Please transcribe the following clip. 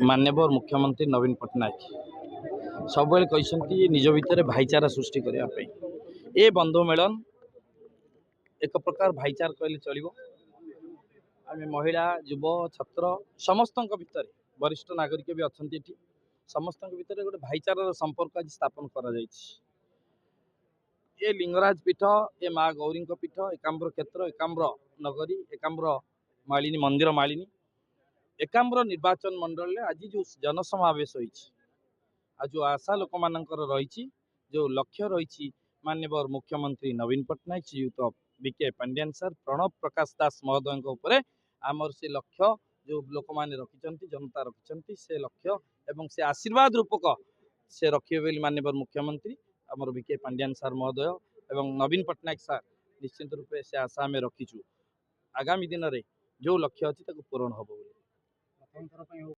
माननीय मुख्यमंत्री नवीन पट्टनायक सब कहते निज भितर भाईचारा सृष्टि करने ए बंधु मिलन एक प्रकार भाईचार कहले चलो आम महिला युव छात्र समस्त भितर वरिष्ठ नागरिक भी अच्छा समस्त भितर गोटे भाईचारार संपर्क आज स्थापन कर लिंगराज पीठ ए माँ गौरी पीठ एकाम्र क्षेत्र एकाम्र नगरी एकाम्र मालिनी मंदिर मालिनी एकाम्र निर्वाचन मंडल आज जो जनसमावेश आज जो आशा लोक मानकर रही जो लक्ष्य रही माननीय मुख्यमंत्री नवीन पट्टनायक श्रीयुत बीके पांडियान सर प्रणव प्रकाश दास महोदय आमर से लक्ष्य जो लोक मैंने रखिंट जनता रखिंट से लक्ष्य एवं से आशीर्वाद रूपक से रखिए माननीय मुख्यमंत्री आमर बीके पांडियान सर महोदय एवं नवीन पट्टनायक सर निश्चित रूपे से आशा आम रखीचु आगामी दिन में जो लक्ष्य अच्छी पूरण हम।